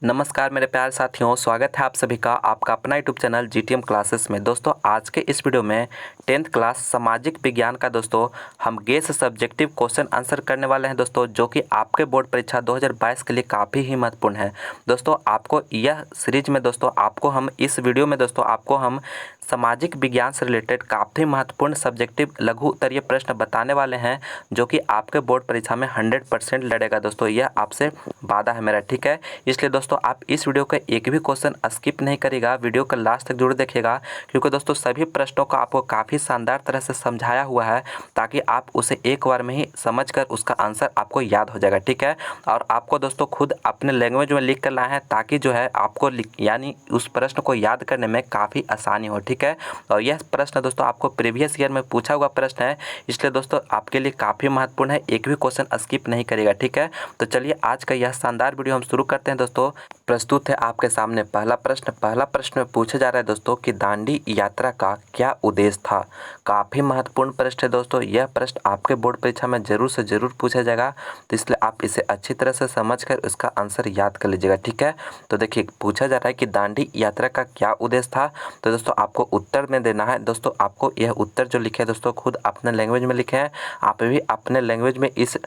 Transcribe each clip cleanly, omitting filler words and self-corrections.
नमस्कार मेरे प्यारे साथियों, स्वागत है आप सभी का आपका अपना यूट्यूब चैनल जीटीएम क्लासेस में। दोस्तों आज के इस वीडियो में 10th क्लास सामाजिक विज्ञान का दोस्तों हम गेस सब्जेक्टिव क्वेश्चन आंसर करने वाले हैं दोस्तों, जो कि आपके बोर्ड परीक्षा 2022 के लिए काफ़ी ही महत्वपूर्ण है। दोस्तों आपको यह सीरीज में दोस्तों आपको हम इस वीडियो में दोस्तों आपको हम सामाजिक विज्ञान से रिलेटेड काफ़ी महत्वपूर्ण सब्जेक्टिव लघु उत्तरीय प्रश्न बताने वाले हैं, जो कि आपके बोर्ड परीक्षा में 100% लड़ेगा दोस्तों। यह आपसे वादा है मेरा, ठीक है। इसलिए दोस्तों आप इस वीडियो का एक भी क्वेश्चन स्किप नहीं करेगा, वीडियो को लास्ट तक जरूर देखिएगा, क्योंकि दोस्तों सभी प्रश्नों को आपको काफ़ी शानदार तरह से समझाया हुआ है, ताकि आप उसे एक बार में ही समझकर उसका आंसर आपको याद हो जाएगा, ठीक है। और आपको दोस्तों खुद अपने लैंग्वेज में लिख कर लाए हैं, ताकि जो है आपको यानी उस प्रश्न को याद करने में काफ़ी आसानी हो, ठीक है। और यह प्रश्न दोस्तों आपको प्रीवियस ईयर में पूछा हुआ प्रश्न है, इसलिए दोस्तों आपके लिए काफ़ी महत्वपूर्ण है, एक भी क्वेश्चन स्किप नहीं करेगा, ठीक है। तो चलिए आज का यह शानदार वीडियो हम शुरू करते हैं दोस्तों। प्रस्तुत है आपके सामने पहला प्रश्न में पूछा जा रहा है दोस्तों कि दांडी यात्रा का क्या उद्देश्य था। काफ़ी महत्वपूर्ण प्रश्न है दोस्तों, यह प्रश्न आपके बोर्ड परीक्षा में जरूर से जरूर पूछा जाएगा, तो इसलिए आप इसे अच्छी तरह से समझकर उसका आंसर याद कर लीजिएगा, ठीक है। तो देखिए पूछा जा रहा है कि दांडी यात्रा का क्या उद्देश्य था, तो दोस्तों आपको उत्तर में देना है। दोस्तों आपको यह उत्तर जो लिखे है दोस्तों खुद अपने लैंग्वेज में लिखे हैं, आप भी अपने लैंग्वेज में इस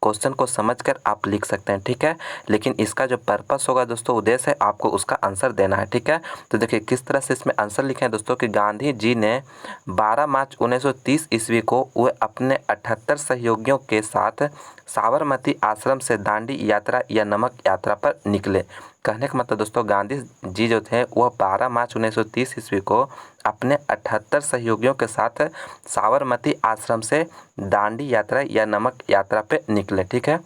क्वेश्चन को समझकर आप लिख सकते हैं, ठीक है। लेकिन इसका जो पर्पस होगा दोस्तों, उद्देश्य है, आपको उसका आंसर देना है, ठीक है। तो देखिए किस तरह से इसमें आंसर लिखे हैं दोस्तों कि गांधी जी ने 12 मार्च 1930 ईस्वी को वह अपने 78 सहयोगियों के साथ साबरमती आश्रम से दांडी यात्रा या नमक यात्रा पर निकले। कहने का मतलब दोस्तों गांधी जी जो थे वह 12 मार्च 1930 ईस्वी को अपने 78 सहयोगियों के साथ साबरमती आश्रम से दांडी यात्रा या नमक यात्रा पे निकले, ठीक है।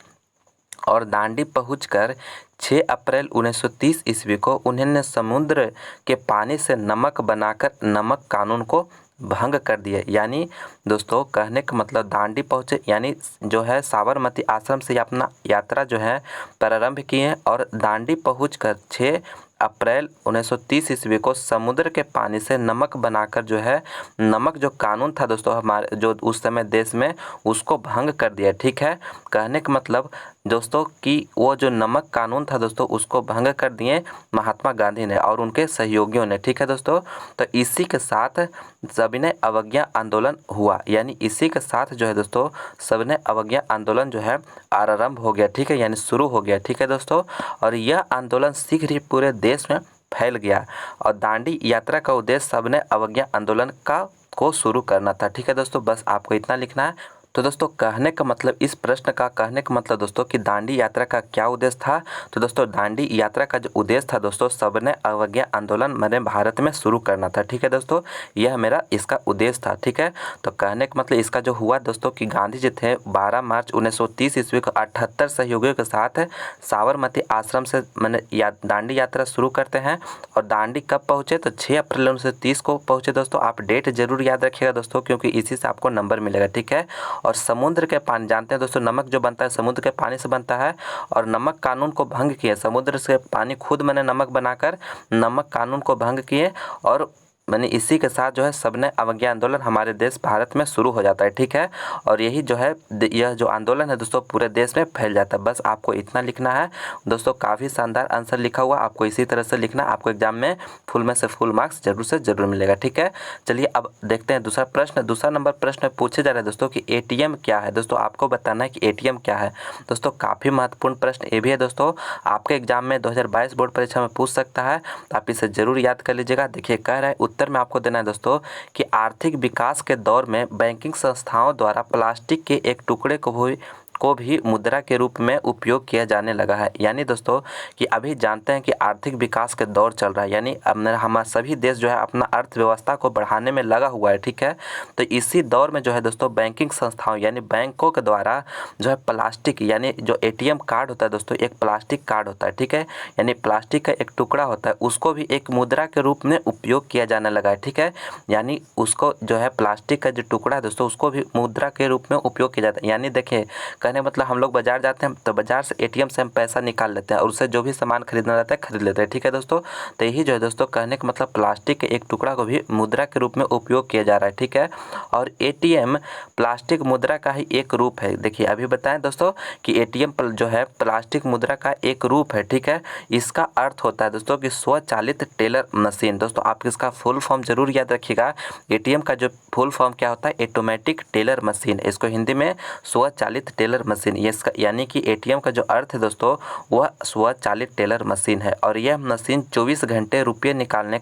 और दांडी पहुंचकर 6 अप्रैल 1930 ईस्वी को उन्होंने समुद्र के पानी से नमक बनाकर नमक कानून को भंग कर दिया। यानी दोस्तों कहने का मतलब दांडी पहुँचे, यानी जो है साबरमती आश्रम से अपना यात्रा जो है प्रारंभ किए, और दांडी पहुंचकर 6 अप्रैल 1930 ईस्वी को समुद्र के पानी से नमक बनाकर जो है नमक जो कानून था दोस्तों हमारे जो उस समय देश में, उसको भंग कर दिया, ठीक है। कहने का मतलब दोस्तों कि वो जो नमक कानून था दोस्तों उसको भंग कर दिए महात्मा गांधी ने और उनके सहयोगियों ने, ठीक है दोस्तों। तो इसी के साथ सविनय अवज्ञा आंदोलन हुआ, यानी इसी के साथ जो है दोस्तों सविनय अवज्ञा आंदोलन जो है आरंभ हो गया, ठीक है, यानी शुरू हो गया, ठीक है दोस्तों। और यह आंदोलन शीघ्र ही पूरे देश में फैल गया, और दांडी यात्रा का उद्देश्य सविनय अवज्ञा आंदोलन को शुरू करना था, ठीक है दोस्तों। बस आपको इतना लिखना है। तो दोस्तों कहने का मतलब इस प्रश्न का कहने का मतलब दोस्तों कि दांडी यात्रा का क्या उद्देश्य था, तो दोस्तों दांडी यात्रा का जो उद्देश्य था दोस्तों सविनय अवज्ञा आंदोलन मैंने भारत में शुरू करना था, ठीक है दोस्तों। यह मेरा इसका उद्देश्य था, ठीक है। तो कहने का मतलब इसका जो हुआ दोस्तों कि गांधी जी थे 12 मार्च 1930 ईस्वी को 78 सहयोगियों के साथ साबरमती आश्रम से मैंने दांडी यात्रा शुरू करते हैं। और दांडी कब पहुँचे, तो 6 अप्रैल 1930 को पहुँचे दोस्तों। आप डेट जरूर याद रखिएगा दोस्तों, क्योंकि इसी से आपको नंबर मिलेगा, ठीक है। और समुद्र के पानी जानते हैं दोस्तों, नमक जो बनता है समुद्र के पानी से बनता है, और नमक कानून को भंग किए, समुद्र से पानी खुद मैंने नमक बनाकर नमक कानून को भंग किए, और मैंने इसी के साथ जो है सविनय अवज्ञा आंदोलन हमारे देश भारत में शुरू हो जाता है, ठीक है। और यही जो है यह जो आंदोलन है दोस्तों पूरे देश में फैल जाता है। बस आपको इतना लिखना है दोस्तों, काफ़ी शानदार आंसर लिखा हुआ, आपको इसी तरह से लिखना, आपको एग्जाम में फुल में से फुल मार्क्स जरूर से जरूर मिलेगा, ठीक है। चलिए अब देखते हैं दूसरा प्रश्न। दूसरा नंबर प्रश्न पूछे जा रहा है दोस्तों कि एटीएम क्या है। दोस्तों आपको बताना है कि एटीएम क्या है। दोस्तों काफ़ी महत्वपूर्ण प्रश्न ये भी है दोस्तों, आपके एग्जाम में 2022 बोर्ड परीक्षा में पूछ सकता है, तो आप इसे जरूर याद कर लीजिएगा। देखिए कह रहा है उत्तर में आपको देना है दोस्तों कि आर्थिक विकास के दौर में बैंकिंग संस्थाओं द्वारा प्लास्टिक के एक टुकड़े को भी मुद्रा के रूप में उपयोग किया जाने लगा है। यानी दोस्तों कि अभी जानते हैं कि आर्थिक विकास के दौर चल रहा है, यानी हमारा सभी देश जो है अपना अर्थव्यवस्था को बढ़ाने में लगा हुआ है, ठीक है। तो इसी दौर में जो है दोस्तों बैंकिंग संस्थाओं यानी बैंकों के द्वारा जो है प्लास्टिक यानी जो एटीएम कार्ड होता है दोस्तों एक प्लास्टिक कार्ड होता है, ठीक है, यानी प्लास्टिक का एक टुकड़ा होता है, उसको भी एक मुद्रा के रूप में उपयोग किया जाने लगा है, ठीक है। यानी उसको जो है प्लास्टिक का जो टुकड़ा है दोस्तों उसको भी मुद्रा के रूप में उपयोग किया जाता है। यानी देखिए कहने मतलब हम लोग बाजार जाते हैं तो बाजार से एटीएम से हम पैसा निकाल लेते हैं और उससे जो भी सामान खरीदना रहता है खरीद लेते हैं। ठीक है दोस्तों, तो यही जो है दोस्तों कहने का मतलब प्लास्टिक के एक टुकड़ा को भी मुद्रा के रूप में उपयोग किया जा रहा है। ठीक है, और एटीएम प्लास्टिक मुद्रा का ही एक रूप है। देखिए अभी बताएं दोस्तों कि एटीएम जो है प्लास्टिक मुद्रा का एक रूप है। ठीक है, इसका अर्थ होता है दोस्तों कि स्वचालित टेलर मशीन। दोस्तों आप इसका फुल फॉर्म जरूर याद रखिएगा। एटीएम का जो फुल फॉर्म क्या होता है, ऑटोमेटिक टेलर मशीन, इसको हिंदी में स्वचालित टेलर मशीन। ये इसका यानी कि एटीएम का जो अर्थ है दोस्तों वह स्वचालित टेलर मशीन है और यह मशीन 24 घंटे रुपये निकालने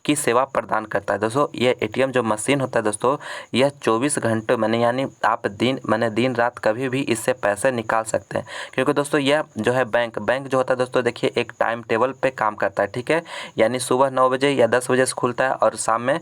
की सेवा प्रदान करता है। दोस्तों ये एटीएम जो मशीन होता है दोस्तों यह 24 घंटे यानी आप दिन रात कभी भी इससे पैसे निकाल सकते हैं। क्योंकि दोस्तों यह जो है बैंक जो होता है दोस्तों देखिए एक टाइम टेबल पे काम करता है। ठीक है, यानी सुबह 9 बजे या 10 बजे से खुलता है और शाम में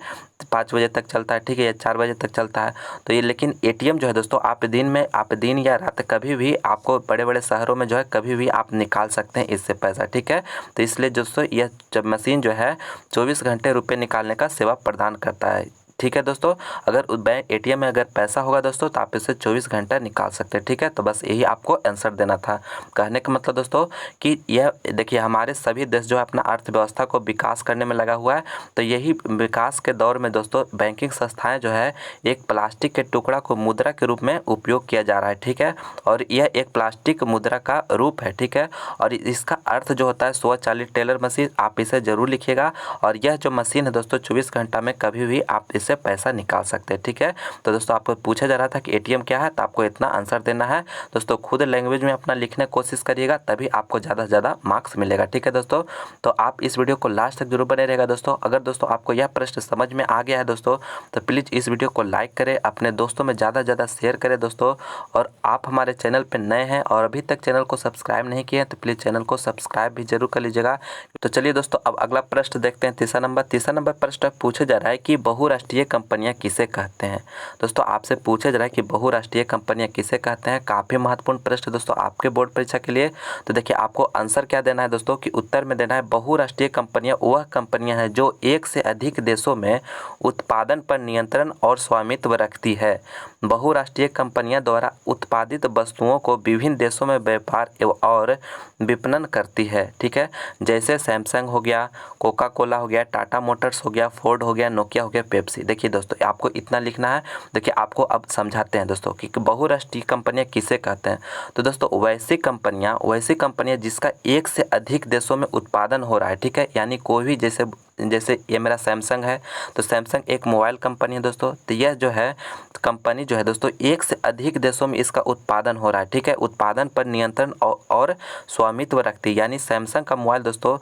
5 बजे तक चलता है। ठीक है, या 4 बजे तक चलता है। तो ये लेकिन एटीएम जो है दोस्तों आप दिन या रात कभी भी आपको बड़े बड़े शहरों में जो है कभी भी आप निकाल सकते हैं इससे पैसा। ठीक है, तो इसलिए दोस्तों यह जब मशीन जो है 24 घंटे रुपये निकालने का सेवा प्रदान करता है। ठीक है दोस्तों, अगर बैंक एटीएम में अगर पैसा होगा दोस्तों तो आप इसे 24 घंटा निकाल सकते हैं। ठीक है, तो बस यही आपको आंसर देना था। कहने का मतलब दोस्तों कि यह देखिए हमारे सभी देश जो है अपना अर्थव्यवस्था को विकास करने में लगा हुआ है। तो यही विकास के दौर में दोस्तों बैंकिंग संस्थाएं जो है एक प्लास्टिक के टुकड़ा को मुद्रा के रूप में उपयोग किया जा रहा है। ठीक है, और यह एक प्लास्टिक मुद्रा का रूप है। ठीक है, और इसका अर्थ जो होता है स्वचालित टेलर मशीन, आप इसे जरूर लिखिएगा। और यह जो मशीन है दोस्तों 24 घंटा में कभी भी आप से पैसा निकाल सकते हैं। ठीक है, तो दोस्तों आपको पूछा जा रहा था कि एटीएम क्या है, तो आपको इतना आंसर देना है। दोस्तों खुद लैंग्वेज में अपना लिखने की कोशिश करिएगा, तभी आपको ज़्यादा से ज़्यादा मार्क्स मिलेगा। ठीक है दोस्तों, तो आप इस वीडियो को लास्ट तक जरूर बने रहेगा दोस्तों। अगर दोस्तों आपको यह प्रश्न समझ में आ गया है दोस्तों तो प्लीज़ इस वीडियो को लाइक करें, अपने दोस्तों में ज़्यादा से ज़्यादा शेयर करें दोस्तों। और आप हमारे चैनल पर नए हैं और अभी तक चैनल को सब्सक्राइब नहीं किए हैं तो प्लीज़ चैनल को सब्सक्राइब भी जरूर कर लीजिएगा। तो चलिए दोस्तों अब अगला प्रश्न देखते हैं। तीसरा नंबर प्रश्न पूछा जा रहा है कि बहुराष्ट्रीय कंपनियां किसे कहते हैं। दोस्तों आपसे पूछा जा रहा है कि बहुराष्ट्रीय कंपनियां किसे कहते हैं। काफ़ी महत्वपूर्ण प्रश्न दोस्तों आपके बोर्ड परीक्षा के लिए। तो देखिए आपको आंसर क्या देना है दोस्तों कि उत्तर में देना है बहुराष्ट्रीय कंपनियां वह कंपनियां हैं जो एक से अधिक देशों में उत्पादन पर नियंत्रण और स्वामित्व रखती है। बहुराष्ट्रीय कंपनियां द्वारा उत्पादित वस्तुओं को विभिन्न देशों में व्यापार और विपणन करती है। ठीक है, जैसे सैमसंग हो गया, कोका कोला हो गया, टाटा मोटर्स हो गया, फोर्ड हो गया, नोकिया हो गया, पेप्सी। देखिए दोस्तों आपको इतना लिखना है। देखिए आपको अब समझाते हैं दोस्तों कि बहुराष्ट्रीय कंपनियां किसे कहते हैं। तो दोस्तों वैसी कंपनियां जिसका एक से अधिक देशों में उत्पादन हो रहा है। ठीक है, यानी कोई भी जैसे ये मेरा सैमसंग है तो सैमसंग एक मोबाइल कंपनी है दोस्तों। तो यह जो है कंपनी जो है दोस्तों एक से अधिक देशों में इसका उत्पादन हो रहा है। ठीक है, उत्पादन पर नियंत्रण और स्वामित्व रखती है। यानी सैमसंग का मोबाइल दोस्तों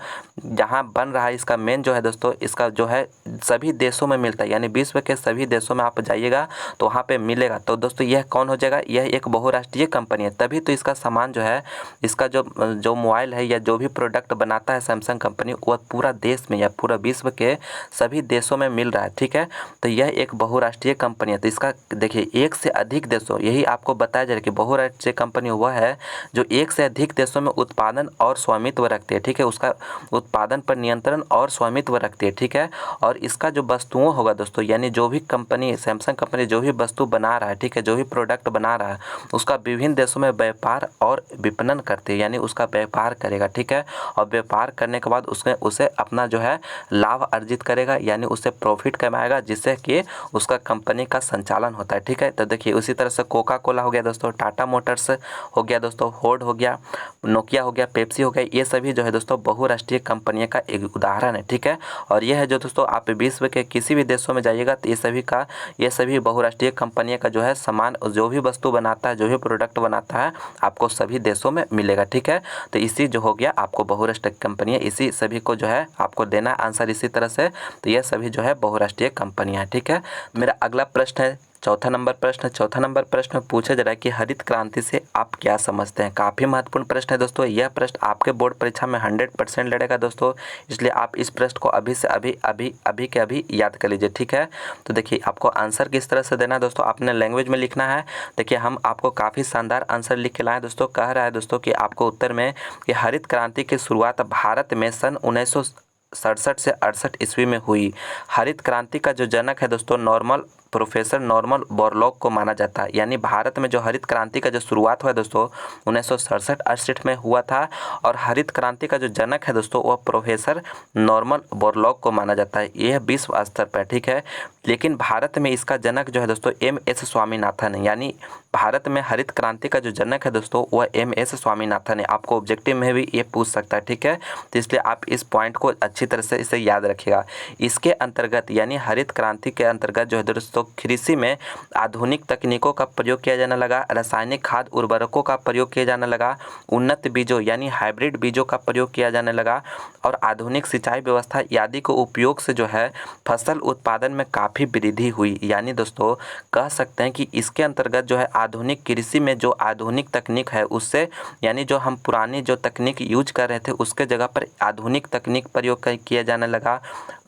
जहाँ बन रहा है इसका मेन जो है दोस्तों इसका जो है सभी देशों में मिलता है। यानी विश्व के सभी देशों में आप जाइएगा तो वहाँ पे मिलेगा। तो दोस्तों यह कौन हो जाएगा, यह एक बहुराष्ट्रीय कंपनी है। तभी तो इसका सामान जो है इसका जो मोबाइल है या जो भी प्रोडक्ट बनाता है सैमसंग कंपनी वह पूरा देश में या पूरा विश्व के सभी देशों में मिल रहा है। ठीक है, तो यह एक बहुराष्ट्रीय कंपनी है। तो इसका देखिए एक से अधिक देशों, यही आपको बताया जा रहा है कि बहुराष्ट्रीय कंपनी वह है जो एक से अधिक देशों में उत्पादन और स्वामित्व रखती है। ठीक है, उसका उत्पादन पर नियंत्रण और स्वामित्व रखती है। ठीक है, और इसका जो वस्तुओं होगा दोस्तों यानी जो भी कंपनी सैमसंग कंपनी जो भी वस्तु बना रहा है, ठीक है, जो भी प्रोडक्ट बना रहा है उसका विभिन्न देशों में व्यापार और विपणन करती है। यानी उसका व्यापार करेगा। ठीक है, और व्यापार करने के बाद उसे अपना जो है लाभ अर्जित करेगा, यानी उससे प्रॉफिट कमाएगा जिससे कि उसका कंपनी का संचालन होता है। ठीक है, तो देखिए उसी तरह से कोका कोला हो गया दोस्तों, टाटा मोटर्स हो गया दोस्तों, फोर्ड हो गया, नोकिया हो गया, पेप्सी हो गया, ये सभी जो है दोस्तों बहुराष्ट्रीय कंपनियों का एक उदाहरण है। ठीक है, और यह है जो दोस्तों आप विश्व के किसी भी देशों में जाइएगा तो ये सभी बहुराष्ट्रीय कंपनियों का जो है सामान जो भी वस्तु बनाता है, जो भी प्रोडक्ट बनाता है आपको सभी देशों में मिलेगा। ठीक है, तो इसी जो हो गया आपको बहुराष्ट्रीय कंपनियां, इसी सभी को जो है आपको देना आंसर इसी तरह से। तो यह सभी जो है बहुराष्ट्रीय कंपनियां। ठीक है, मेरा अगला प्रश्न है चौथा नंबर प्रश्न पूछा जा रहा है कि हरित क्रांति से आप क्या समझते हैं। काफ़ी महत्वपूर्ण प्रश्न है दोस्तों। यह प्रश्न आपके बोर्ड परीक्षा में 100% लड़ेगा दोस्तों, इसलिए आप इस प्रश्न को अभी से अभी याद कर लीजिए। ठीक है, तो देखिए आपको आंसर किस तरह से देना है दोस्तों, आपने लैंग्वेज में लिखना है। देखिए हम आपको काफ़ी शानदार आंसर लिख के लाए दोस्तों। कह रहा है दोस्तों कि आपको उत्तर में कि हरित क्रांति की शुरुआत भारत में सन 1967 से 68 ईस्वी में हुई। हरित क्रांति का जो जनक है दोस्तों नॉर्मन प्रोफेसर नॉर्मन बोरलॉग को माना जाता है। यानी भारत में जो हरित क्रांति का जो शुरुआत हुआ दोस्तों 1967-68 में हुआ था और हरित क्रांति का जो जनक है दोस्तों वह प्रोफेसर नॉर्मन बोरलॉग को माना जाता है। यह विश्व स्तर पर, ठीक है। लेकिन भारत में इसका जनक जो है दोस्तों MS स्वामीनाथन है। यानी भारत में हरित क्रांति का जो जनक है दोस्तों वह MS स्वामीनाथन है। आपको ऑब्जेक्टिव में भी ये पूछ सकता है, ठीक है। तो इसलिए आप इस पॉइंट को अच्छी तरह से इसे याद रखिएगा। इसके अंतर्गत यानी हरित क्रांति के अंतर्गत जो है दोस्तों कृषि में आधुनिक तकनीकों का प्रयोग किया जाने लगा, रासायनिक खाद उर्वरकों का प्रयोग किया जाने लगा, उन्नत बीजों यानी हाइब्रिड बीजों का प्रयोग किया जाने लगा और आधुनिक सिंचाई व्यवस्था आदि के उपयोग से जो है फसल उत्पादन में काफ़ी वृद्धि हुई। यानी दोस्तों कह सकते हैं कि इसके अंतर्गत जो है आधुनिक कृषि में जो आधुनिक तकनीक है उससे यानी जो हम पुरानी जो तकनीक यूज कर रहे थे उसके जगह पर आधुनिक तकनीक प्रयोग किया जाने लगा,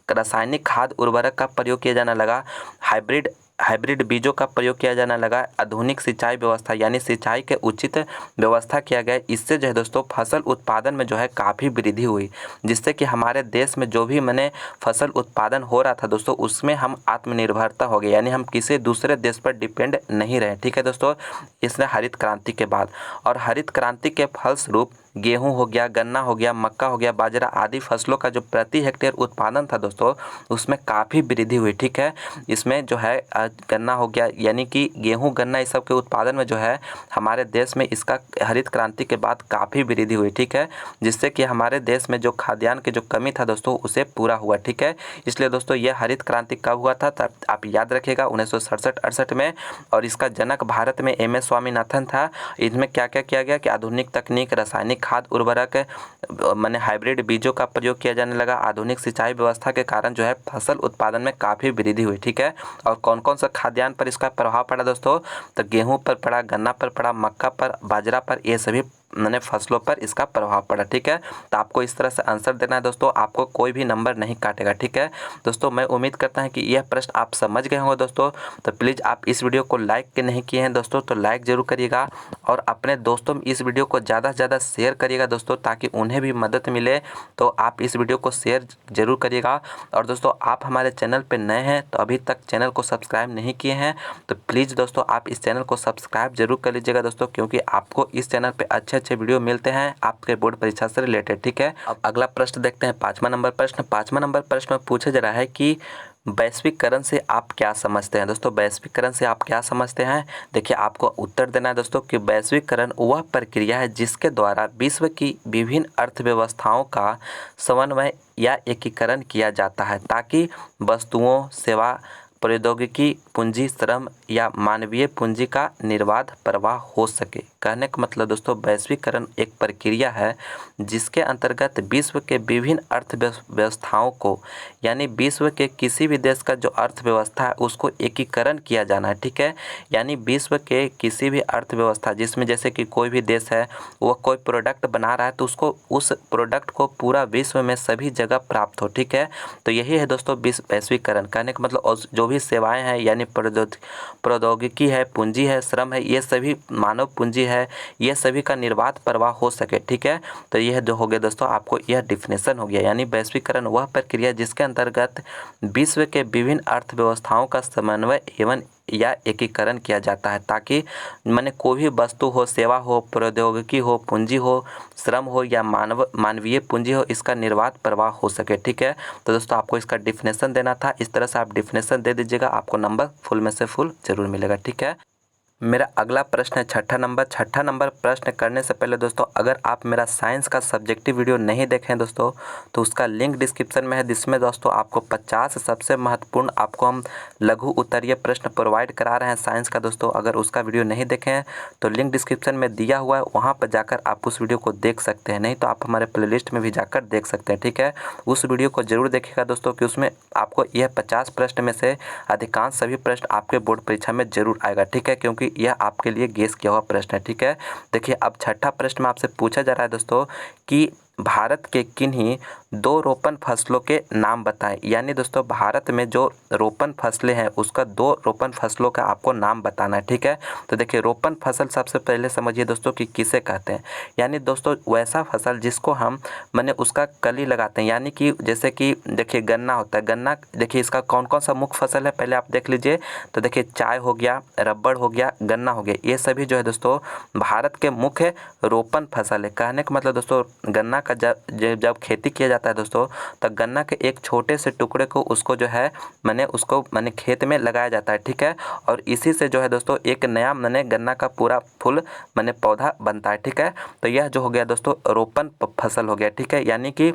रासायनिक खाद उर्वरक का प्रयोग किया जाने लगा, हाइब्रिड बीजों का प्रयोग किया जाने लगा, आधुनिक सिंचाई व्यवस्था यानी सिंचाई के उचित व्यवस्था किया गया। इससे जो है दोस्तों फसल उत्पादन में जो है काफ़ी वृद्धि हुई, जिससे कि हमारे देश में जो भी फसल उत्पादन हो रहा था दोस्तों उसमें हम आत्मनिर्भरता हो गए, यानी हम किसी दूसरे देश पर डिपेंड नहीं रहे, ठीक है दोस्तों। इसने हरित क्रांति के बाद और हरित क्रांति के फलस्वरूप गेहूं हो गया, गन्ना हो गया, मक्का हो गया, बाजरा आदि फसलों का जो प्रति हेक्टेयर उत्पादन था दोस्तों उसमें काफ़ी वृद्धि हुई, ठीक है। इसमें जो है गन्ना हो गया यानी कि गेहूं गन्ना इस सब के उत्पादन में जो है हमारे देश में इसका हरित क्रांति के बाद काफ़ी वृद्धि हुई, ठीक है। जिससे कि हमारे देश में जो खाद्यान्न की जो कमी था दोस्तों उसे पूरा हुआ, ठीक है। इसलिए दोस्तों यह हरित क्रांति कब हुआ था तब आप याद रखिएगा 1967-68 में। और इसका जनक भारत में MS स्वामीनाथन था। इसमें क्या क्या किया गया कि आधुनिक तकनीक, रासायनिक खाद उर्वरक हाइब्रिड बीजों का प्रयोग किया जाने लगा, आधुनिक सिंचाई व्यवस्था के कारण जो है फसल उत्पादन में काफ़ी वृद्धि हुई, ठीक है। और कौन कौन सा खाद्यान्न पर इसका प्रभाव पड़ा दोस्तों, तो गेहूं पर पड़ा, गन्ना पर पड़ा, मक्का पर, बाजरा पर, ये सभी फसलों पर इसका प्रभाव पड़ा, ठीक है। तो आपको इस तरह से आंसर देना है दोस्तों, आपको कोई भी नंबर नहीं काटेगा, ठीक है दोस्तों। मैं उम्मीद करता हूं कि यह प्रश्न आप समझ गए होंगे दोस्तों। तो प्लीज़ आप इस वीडियो को लाइक नहीं किए हैं दोस्तों तो लाइक जरूर करिएगा और अपने दोस्तों में इस वीडियो को ज़्यादा से ज़्यादा शेयर करिएगा दोस्तों, ताकि उन्हें भी मदद मिले। तो आप इस वीडियो को शेयर जरूर करिएगा। और दोस्तों आप हमारे चैनल पर नए हैं तो अभी तक चैनल को सब्सक्राइब नहीं किए हैं तो प्लीज़ दोस्तों आप इस चैनल को सब्सक्राइब जरूर कर लीजिएगा दोस्तों, क्योंकि आपको इस चैनल पर अच्छे वीडियो मिलते हैं आपके बोर्ड परीक्षा से रिलेटेड, ठीक है। अब अगला प्रश्न देखते हैं, 5वां नंबर प्रश्न। 5वां नंबर प्रश्न में पूछा जा रहा है कि वैश्वीकरण से आप क्या समझते हैं दोस्तों। वैश्वीकरण से आप क्या समझते हैं, देखिए आपको उत्तर देना है दोस्तों कि वैश्वीकरण वह प्रक्रिया है जिसके द्वारा विश्व की विभिन्न अर्थव्यवस्थाओं का समन्वय या एकीकरण किया जाता है ताकि वस्तुओं, सेवा, प्रौद्योगिकी, पूंजी, श्रम या मानवीय पूंजी का निर्बाध प्रवाह हो सके। कहने का मतलब दोस्तों वैश्वीकरण एक प्रक्रिया है जिसके अंतर्गत विश्व के विभिन्न अर्थव्यवस्थाओं को यानी विश्व के किसी भी देश का जो अर्थव्यवस्था है उसको एकीकरण किया जाना है, ठीक है। यानी विश्व के किसी भी अर्थव्यवस्था जिसमें जैसे कि कोई भी देश है वह कोई प्रोडक्ट बना रहा है तो उसको उस प्रोडक्ट को पूरा विश्व में सभी जगह प्राप्त हो, ठीक है। तो यही है दोस्तों वैश्वीकरण। कहने का मतलब और जो भी सेवाएं हैं यानी प्रौद्योगिकी है, पूंजी है, श्रम है, ये सभी मानव पूंजी है, ये सभी का निर्बाध प्रवाह हो सके, ठीक है। तो यह जो हो गया दोस्तों आपको यह डिफिनेशन हो गया। यानी वैश्वीकरण वह प्रक्रिया जिसके अंतर्गत विश्व के विभिन्न अर्थव्यवस्थाओं का समन्वय एवं या एकीकरण किया जाता है ताकि कोई भी वस्तु हो, सेवा हो, प्रौद्योगिकी हो, पूंजी हो, श्रम हो या मानवीय पूंजी हो, इसका निर्बाध प्रवाह हो सके, ठीक है। तो दोस्तों आपको इसका डिफिनेशन देना था, इस तरह से आप डिफिनेशन दे दीजिएगा, आपको नंबर फुल में से फुल जरूर मिलेगा, ठीक है। मेरा अगला प्रश्न है 6ठा नंबर। 6ठा नंबर प्रश्न करने से पहले दोस्तों अगर आप मेरा साइंस का सब्जेक्टिव वीडियो नहीं देखें दोस्तों तो उसका लिंक डिस्क्रिप्शन में है, जिसमें दोस्तों आपको 50 सबसे महत्वपूर्ण आपको हम लघु उत्तरीय प्रश्न प्रोवाइड करा रहे हैं साइंस का दोस्तों। अगर उसका वीडियो नहीं देखे हैं तो लिंक डिस्क्रिप्शन में दिया हुआ है, वहाँ पर जाकर आप उस वीडियो को देख सकते हैं, नहीं तो आप हमारे प्लेलिस्ट में भी जाकर देख सकते हैं, ठीक है। उस वीडियो को जरूर देखिएगा दोस्तों कि उसमें आपको यह 50 प्रश्न में से अधिकांश सभी प्रश्न आपके बोर्ड परीक्षा में जरूर आएगा, ठीक है, क्योंकि यह आपके लिए गेस किया हुआ प्रश्न है, ठीक है। देखिए अब 6ठा प्रश्न में आपसे पूछा जा रहा है दोस्तों कि भारत के किन्हीं दो रोपण फसलों के नाम बताएं। यानी दोस्तों भारत में जो रोपण फसलें हैं उसका दो रोपण फसलों का आपको नाम बताना है। ठीक है, तो देखिए रोपण फसल सबसे पहले समझिए दोस्तों कि किसे कहते हैं। यानी दोस्तों वैसा फसल जिसको हम मैंने उसका कली लगाते हैं। यानी कि जैसे कि देखिए गन्ना होता है, गन्ना देखिए इसका कौन कौन सा मुख्य फसल है पहले आप देख लीजिए। तो देखिए चाय हो गया, रबड़ हो गया, गन्ना हो गया, ये सभी जो है दोस्तों भारत के मुख्य रोपण फसल है। कहने का मतलब दोस्तों गन्ना का जब खेती किया जाता है दोस्तों, तो गन्ना के एक छोटे से टुकड़े को उसको जो है मैंने खेत में लगाया जाता है। ठीक है, और इसी से जो है दोस्तों एक नया मैंने गन्ना का पूरा फूल पौधा बनता है। ठीक है, तो यह जो हो गया दोस्तों रोपण फसल हो गया। ठीक है, यानी कि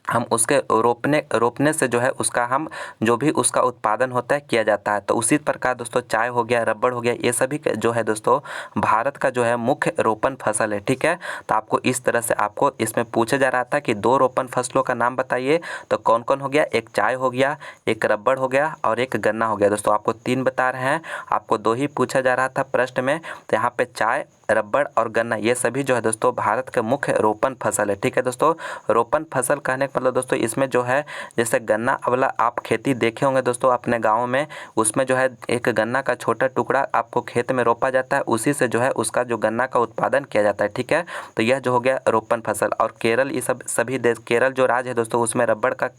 हम उसके रोपने से जो है उसका हम जो भी उसका उत्पादन होता है किया जाता है। तो उसी प्रकार दोस्तों चाय हो गया, रबड़ हो गया, ये सभी जो है दोस्तों भारत का जो है मुख्य रोपण फसल है। ठीक है, तो आपको इस तरह से आपको इसमें पूछा जा रहा था कि दो रोपण फसलों का नाम बताइए। तो कौन कौन हो गया, एक चाय हो गया, एक रबड़ हो गया और एक गन्ना हो गया। दोस्तों आपको 3 बता रहे हैं, आपको 2 ही पूछा जा रहा था प्रश्न में। तो यहाँ पे चाय, रबड़ और गन्ना ये सभी जो है दोस्तों भारत के मुख्य रोपण फसल है। ठीक है दोस्तों, रोपण फसल कहने का मतलब दोस्तों इसमें जो है जैसे गन्ना वाला आप खेती देखे होंगे दोस्तों अपने गाँव में, उसमें जो है एक गन्ना का छोटा टुकड़ा आपको खेत में रोपा जाता है, उसी से जो है उसका जो गन्ना का उत्पादन किया जाता है। ठीक है, तो यह जो हो गया रोपण फसल। और केरल ये सब सभी देश, केरल जो राज्य है दोस्तों उसमें रबड़ का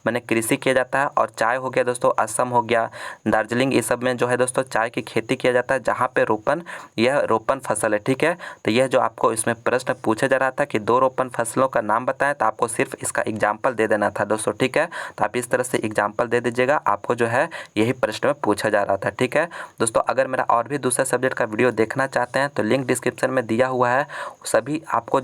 कृषि किया जाता है। और चाय हो गया दोस्तों, असम हो गया, दार्जिलिंग, ये सब में जो है दोस्तों चाय की खेती किया जाता है, जहाँ पे यह रोपण फसल है। ठीक है, तो यह जो आपको इसमें प्रश्न पूछा जा रहा था कि दो रोपण फसलों का नाम बताएं, तो आपको सिर्फ इसका एग्जाम्पल दे देना था दोस्तों। ठीक है, तो आप इस तरह से एग्जाम्पल दे दीजिएगा, आपको जो है यही प्रश्न में पूछा जा रहा था। ठीक है दोस्तों, अगर मेरा और भी दूसरा सब्जेक्ट का वीडियो देखना चाहते हैं तो लिंक डिस्क्रिप्शन में दिया हुआ है। सभी आपको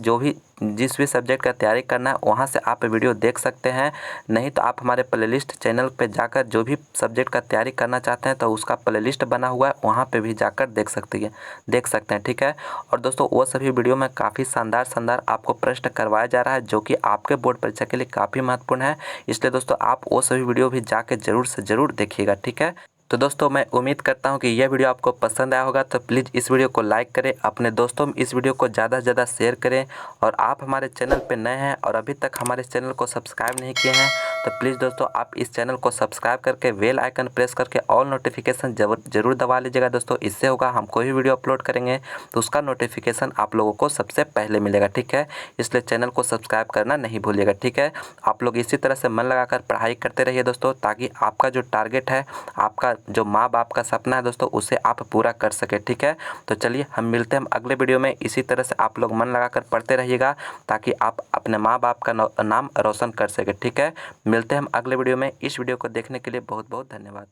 जिस भी सब्जेक्ट का तैयारी करना है वहाँ से आप वीडियो देख सकते हैं। नहीं तो आप हमारे प्लेलिस्ट चैनल पे जाकर जो भी सब्जेक्ट का तैयारी करना चाहते हैं तो उसका प्लेलिस्ट बना हुआ है, वहाँ पे भी जाकर देख सकते हैं। ठीक है, और दोस्तों वो सभी वीडियो में काफ़ी शानदार आपको प्रश्न करवाया जा रहा है जो कि आपके बोर्ड परीक्षा के लिए काफ़ी महत्वपूर्ण है। इसलिए दोस्तों आप वो सभी वीडियो भी जाकर ज़रूर से ज़रूर देखिएगा। ठीक है, तो दोस्तों मैं उम्मीद करता हूं कि यह वीडियो आपको पसंद आया होगा। तो प्लीज़ इस वीडियो को लाइक करें, अपने दोस्तों में इस वीडियो को ज़्यादा से ज़्यादा शेयर करें। और आप हमारे चैनल पर नए हैं और अभी तक हमारे चैनल को सब्सक्राइब नहीं किए हैं तो प्लीज़ दोस्तों आप इस चैनल को सब्सक्राइब करके बेल आइकन प्रेस करके ऑल नोटिफिकेशन जरूर दबा लीजिएगा दोस्तों। इससे होगा हम कोई भी वीडियो अपलोड करेंगे तो उसका नोटिफिकेशन आप लोगों को सबसे पहले मिलेगा। ठीक है, इसलिए चैनल को सब्सक्राइब करना नहीं भूलिएगा। ठीक है, आप लोग इसी तरह से मन लगाकर पढ़ाई करते रहिए दोस्तों, ताकि आपका जो टारगेट है, आपका जो माँ बाप का सपना है दोस्तों, उसे आप पूरा कर सके। ठीक है, तो चलिए हम मिलते हैं अगले वीडियो में। इसी तरह से आप लोग मन लगाकर पढ़ते रहिएगा ताकि आप अपने माँ बाप का नाम रोशन कर सके। ठीक है, मिलते हैं हम अगले वीडियो में। इस वीडियो को देखने के लिए बहुत बहुत धन्यवाद।